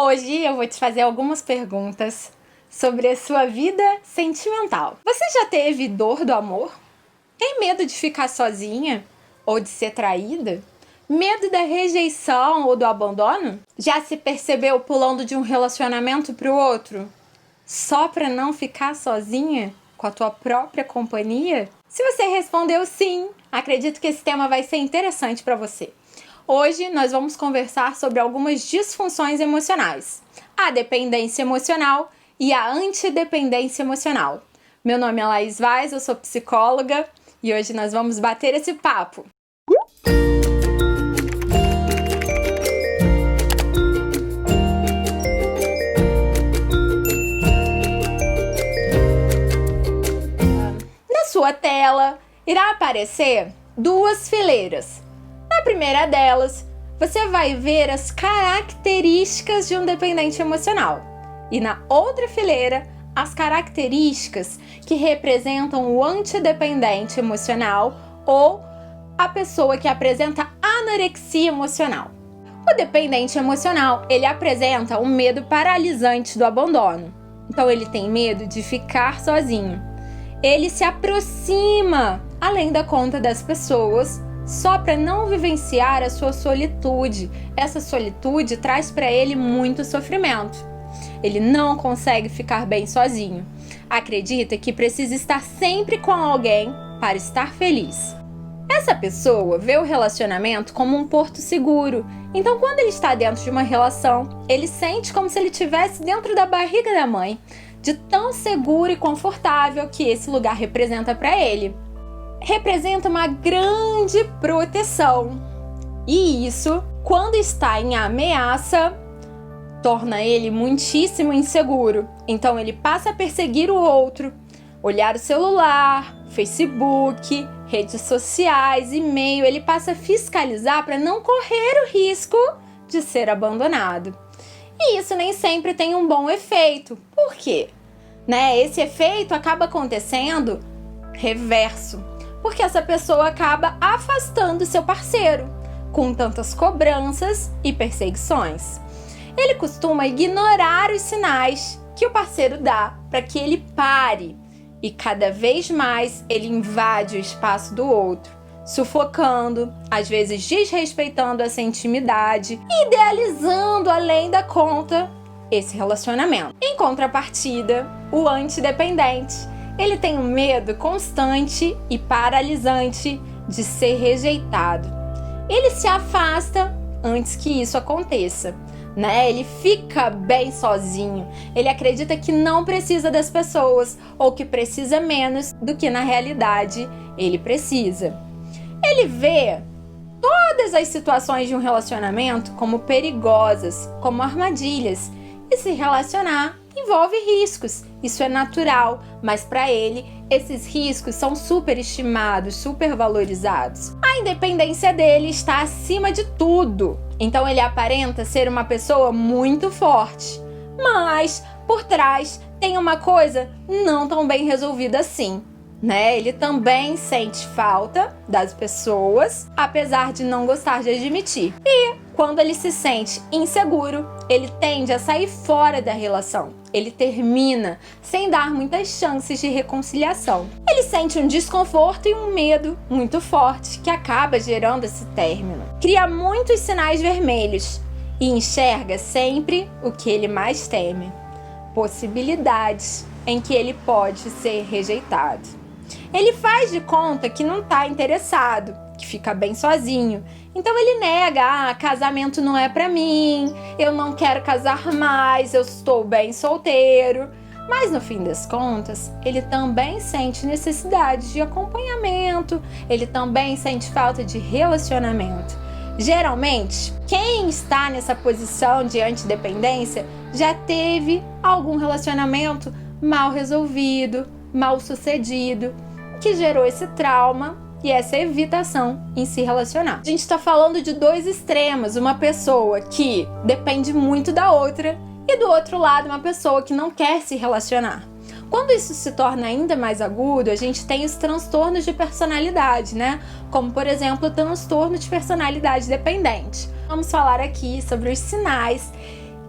Hoje eu vou te fazer algumas perguntas sobre a sua vida sentimental. Você já teve dor do amor? Tem medo de ficar sozinha ou de ser traída? Medo da rejeição ou do abandono? Já se percebeu pulando de um relacionamento para o outro só para não ficar sozinha com a tua própria companhia? Se você respondeu sim, acredito que esse tema vai ser interessante para você. Hoje nós vamos conversar sobre algumas disfunções emocionais, a dependência emocional e a antidependência emocional. Meu nome é Laís Vaz, eu sou psicóloga e hoje nós vamos bater esse papo. Na sua tela irá aparecer duas fileiras. Na primeira delas, você vai ver as características de um dependente emocional. E na outra fileira, as características que representam o antidependente emocional ou a pessoa que apresenta anorexia emocional. O dependente emocional, ele apresenta um medo paralisante do abandono. Então ele tem medo de ficar sozinho. Ele se aproxima além da conta das pessoas só para não vivenciar a sua solitude. Essa solitude traz para ele muito sofrimento. Ele não consegue ficar bem sozinho. Acredita que precisa estar sempre com alguém para estar feliz. Essa pessoa vê o relacionamento como um porto seguro. Então, quando ele está dentro de uma relação, ele sente como se ele estivesse dentro da barriga da mãe, de tão seguro e confortável que esse lugar representa para ele. Representa uma grande proteção. E isso, quando está em ameaça, torna ele muitíssimo inseguro. Então ele passa a perseguir o outro, olhar o celular, Facebook, redes sociais, e-mail. Ele passa a fiscalizar para não correr o risco de ser abandonado. E isso nem sempre tem um bom efeito. Por quê? Esse efeito acaba acontecendo reverso. Porque essa pessoa acaba afastando seu parceiro, com tantas cobranças e perseguições. Ele costuma ignorar os sinais que o parceiro dá para que ele pare, e cada vez mais ele invade o espaço do outro, sufocando, às vezes desrespeitando essa intimidade e idealizando além da conta esse relacionamento. Em contrapartida, o antidependente, ele tem um medo constante e paralisante de ser rejeitado. Ele se afasta antes que isso aconteça, Ele fica bem sozinho. Ele acredita que não precisa das pessoas ou que precisa menos do que na realidade ele precisa. Ele vê todas as situações de um relacionamento como perigosas, como armadilhas, e se relacionar envolve riscos. Isso é natural, mas para ele, esses riscos são superestimados, supervalorizados. A independência dele está acima de tudo. Então ele aparenta ser uma pessoa muito forte. Mas, por trás, tem uma coisa não tão bem resolvida assim. Ele também sente falta das pessoas, apesar de não gostar de admitir. E quando ele se sente inseguro, ele tende a sair fora da relação. Ele termina sem dar muitas chances de reconciliação. Ele sente um desconforto e um medo muito forte que acaba gerando esse término. Cria muitos sinais vermelhos e enxerga sempre o que ele mais teme: possibilidades em que ele pode ser rejeitado. Ele faz de conta que não está interessado, que fica bem sozinho. Então ele nega: casamento não é pra mim, eu não quero casar mais, eu estou bem solteiro. Mas no fim das contas, ele também sente necessidade de acompanhamento, ele também sente falta de relacionamento. Geralmente, quem está nessa posição de antidependência já teve algum relacionamento mal resolvido, mal sucedido, que gerou esse trauma e essa evitação em se relacionar. A gente está falando de dois extremos: uma pessoa que depende muito da outra e do outro lado uma pessoa que não quer se relacionar. Quando isso se torna ainda mais agudo, a gente tem os transtornos de personalidade, Como, por exemplo, o transtorno de personalidade dependente. Vamos falar aqui sobre os sinais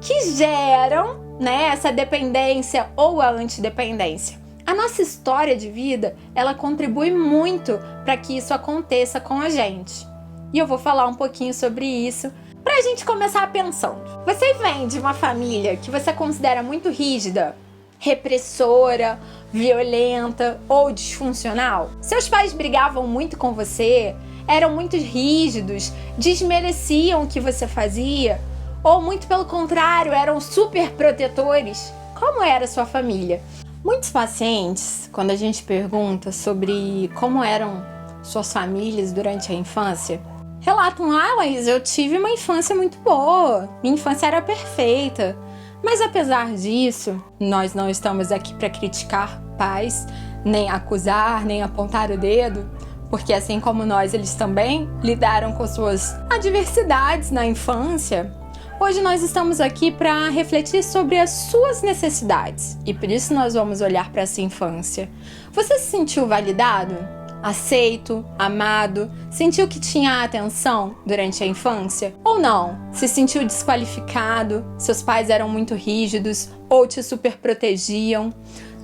que geram, né, essa dependência ou a antidependência. A nossa história de vida, ela contribui muito para que isso aconteça com a gente. E eu vou falar um pouquinho sobre isso para a gente começar pensando. Você vem de uma família que você considera muito rígida, repressora, violenta ou disfuncional? Seus pais brigavam muito com você, eram muito rígidos, desmereciam o que você fazia, ou muito pelo contrário, eram super protetores? Como era a sua família? Muitos pacientes, quando a gente pergunta sobre como eram suas famílias durante a infância, relatam: Laís, eu tive uma infância muito boa, minha infância era perfeita. Mas apesar disso, nós não estamos aqui para criticar pais, nem acusar, nem apontar o dedo, porque assim como nós, eles também lidaram com suas adversidades na infância. Hoje nós estamos aqui para refletir sobre as suas necessidades e por isso nós vamos olhar para essa infância. Você se sentiu validado? Aceito? Amado? Sentiu que tinha atenção durante a infância? Ou não? Se sentiu desqualificado? Seus pais eram muito rígidos ou te superprotegiam?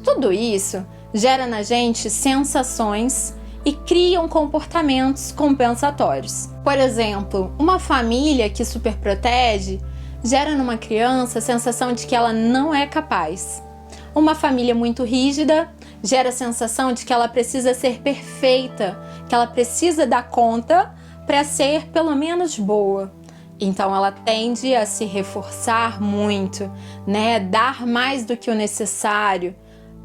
Tudo isso gera na gente sensações e criam comportamentos compensatórios. Por exemplo, uma família que superprotege gera numa criança a sensação de que ela não é capaz. Uma família muito rígida gera a sensação de que ela precisa ser perfeita, que ela precisa dar conta para ser pelo menos boa. Então ela tende a se reforçar muito, né? Dar mais do que o necessário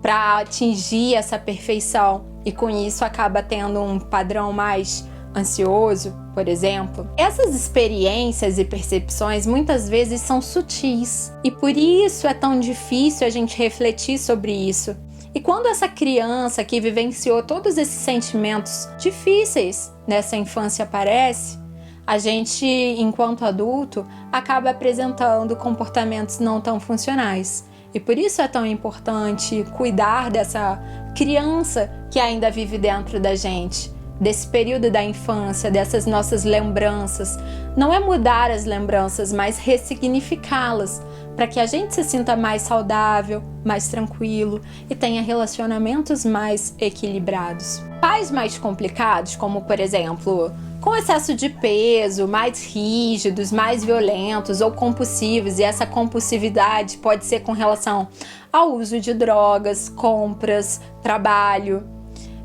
para atingir essa perfeição e com isso acaba tendo um padrão mais ansioso, por exemplo. Essas experiências e percepções muitas vezes são sutis e por isso é tão difícil a gente refletir sobre isso. E quando essa criança que vivenciou todos esses sentimentos difíceis nessa infância aparece, a gente, enquanto adulto, acaba apresentando comportamentos não tão funcionais. E por isso é tão importante cuidar dessa criança que ainda vive dentro da gente, desse período da infância, dessas nossas lembranças. Não é mudar as lembranças, mas ressignificá-las, para que a gente se sinta mais saudável, mais tranquilo e tenha relacionamentos mais equilibrados. Pais mais complicados, como por exemplo, com excesso de peso, mais rígidos, mais violentos ou compulsivos, e essa compulsividade pode ser com relação ao uso de drogas, compras, trabalho,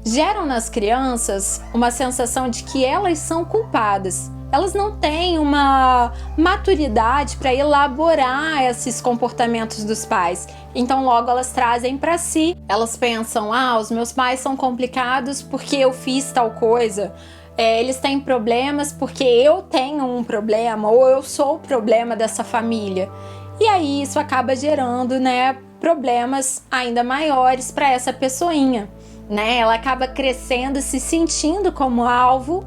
geram nas crianças uma sensação de que elas são culpadas. Elas não têm uma maturidade para elaborar esses comportamentos dos pais. Então logo elas trazem para si. Elas pensam: os meus pais são complicados porque eu fiz tal coisa. Eles têm problemas porque eu tenho um problema ou eu sou o problema dessa família. E aí isso acaba gerando, né, problemas ainda maiores para essa pessoinha, né? Ela acaba crescendo, se sentindo como alvo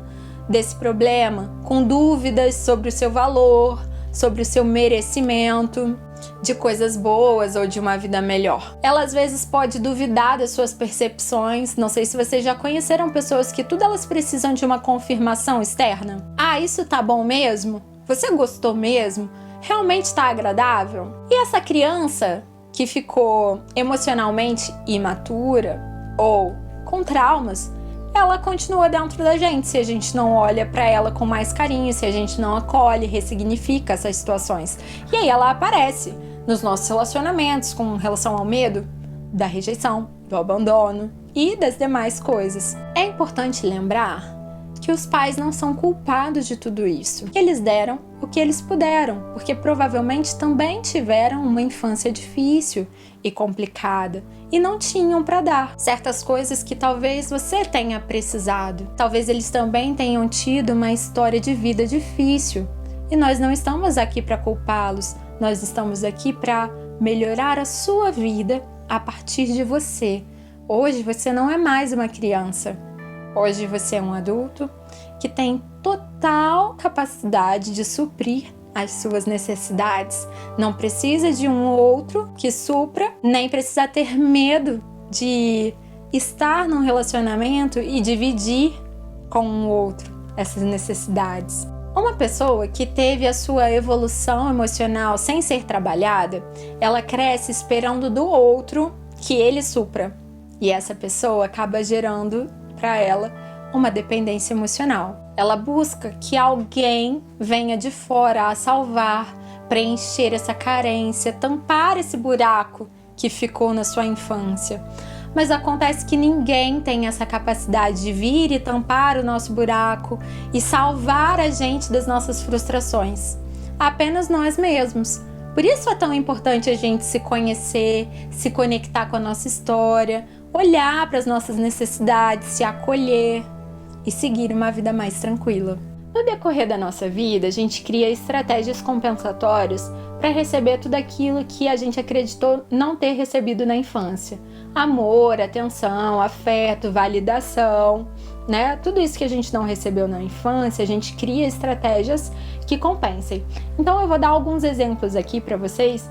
desse problema, com dúvidas sobre o seu valor, sobre o seu merecimento, de coisas boas ou de uma vida melhor. Ela às vezes pode duvidar das suas percepções. Não sei se vocês já conheceram pessoas que tudo elas precisam de uma confirmação externa. Isso tá bom mesmo? Você gostou mesmo? Realmente tá agradável? E essa criança que ficou emocionalmente imatura ou com traumas, ela continua dentro da gente se a gente não olha para ela com mais carinho, se a gente não acolhe, ressignifica essas situações. E aí ela aparece nos nossos relacionamentos com relação ao medo, da rejeição, do abandono e das demais coisas. É importante lembrar que os pais não são culpados de tudo isso. Eles deram o que eles puderam, porque provavelmente também tiveram uma infância difícil e complicada e não tinham para dar certas coisas que talvez você tenha precisado. Talvez eles também tenham tido uma história de vida difícil e nós não estamos aqui para culpá-los. Nós estamos aqui para melhorar a sua vida a partir de você. Hoje você não é mais uma criança. Hoje você é um adulto que tem total capacidade de suprir as suas necessidades. Não precisa de um outro que supra, nem precisa ter medo de estar num relacionamento e dividir com um outro essas necessidades. Uma pessoa que teve a sua evolução emocional sem ser trabalhada, ela cresce esperando do outro que ele supra. E essa pessoa acaba gerando para ela uma dependência emocional. Ela busca que alguém venha de fora a salvar, preencher essa carência, tampar esse buraco que ficou na sua infância. Mas acontece que ninguém tem essa capacidade de vir e tampar o nosso buraco e salvar a gente das nossas frustrações. Apenas nós mesmos. Por isso é tão importante a gente se conhecer, se conectar com a nossa história, olhar para as nossas necessidades, se acolher e seguir uma vida mais tranquila. No decorrer da nossa vida, a gente cria estratégias compensatórias para receber tudo aquilo que a gente acreditou não ter recebido na infância. Amor, atenção, afeto, validação, né? Tudo isso que a gente não recebeu na infância, a gente cria estratégias que compensem. Então eu vou dar alguns exemplos aqui para vocês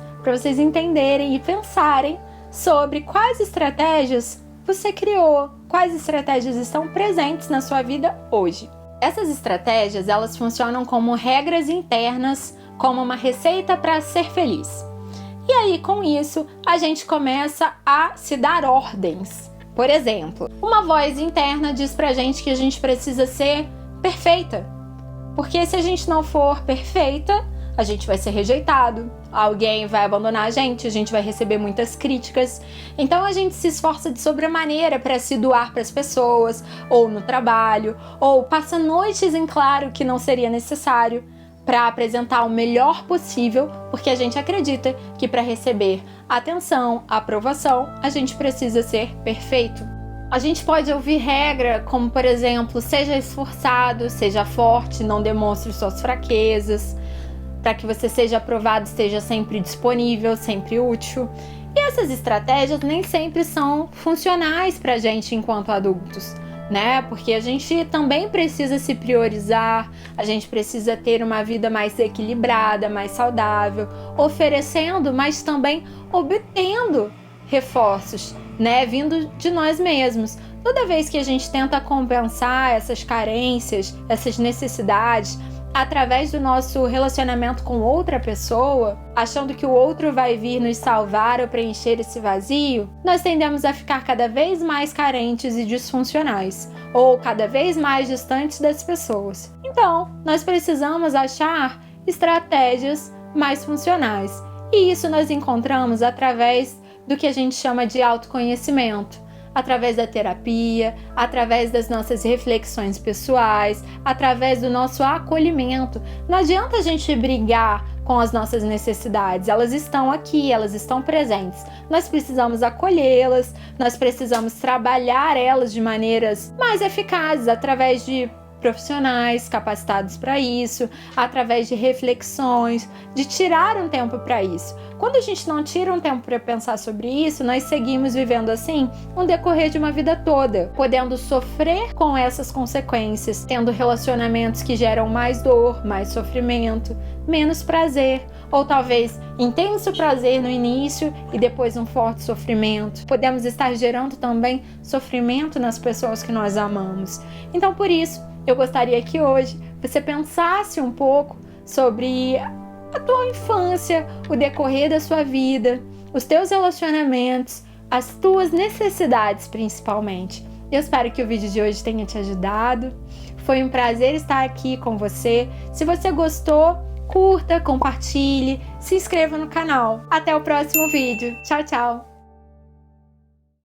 entenderem e pensarem sobre quais estratégias você criou, quais estratégias estão presentes na sua vida hoje. Essas estratégias, elas funcionam como regras internas, como uma receita para ser feliz. E aí, com isso, a gente começa a se dar ordens. Por exemplo, uma voz interna diz pra gente que a gente precisa ser perfeita. Porque se a gente não for perfeita, a gente vai ser rejeitado, alguém vai abandonar a gente vai receber muitas críticas. Então a gente se esforça de sobremaneira para se doar para as pessoas, ou no trabalho, ou passa noites em claro que não seria necessário, para apresentar o melhor possível, porque a gente acredita que para receber atenção, aprovação, a gente precisa ser perfeito. A gente pode ouvir regra como, por exemplo, seja esforçado, seja forte, não demonstre suas fraquezas, para que você seja aprovado, esteja sempre disponível, sempre útil. E essas estratégias nem sempre são funcionais para a gente enquanto adultos, né? Porque a gente também precisa se priorizar, a gente precisa ter uma vida mais equilibrada, mais saudável, oferecendo, mas também obtendo reforços, né? Vindo de nós mesmos. Toda vez que a gente tenta compensar essas carências, essas necessidades, através do nosso relacionamento com outra pessoa, achando que o outro vai vir nos salvar ou preencher esse vazio, nós tendemos a ficar cada vez mais carentes e disfuncionais, ou cada vez mais distantes das pessoas. Então, nós precisamos achar estratégias mais funcionais. E isso nós encontramos através do que a gente chama de autoconhecimento. Através da terapia, através das nossas reflexões pessoais, através do nosso acolhimento. Não adianta a gente brigar com as nossas necessidades, elas estão aqui, elas estão presentes. Nós precisamos acolhê-las, nós precisamos trabalhar elas de maneiras mais eficazes, através de profissionais capacitados para isso, através de reflexões, de tirar um tempo para isso. Quando a gente não tira um tempo para pensar sobre isso, nós seguimos vivendo assim um decorrer de uma vida toda, podendo sofrer com essas consequências, tendo relacionamentos que geram mais dor, mais sofrimento, menos prazer, ou talvez intenso prazer no início e depois um forte sofrimento. Podemos estar gerando também sofrimento nas pessoas que nós amamos. Então, por isso, eu gostaria que hoje você pensasse um pouco sobre a tua infância, o decorrer da sua vida, os teus relacionamentos, as tuas necessidades principalmente. Eu espero que o vídeo de hoje tenha te ajudado. Foi um prazer estar aqui com você. Se você gostou, curta, compartilhe, se inscreva no canal. Até o próximo vídeo. Tchau, tchau!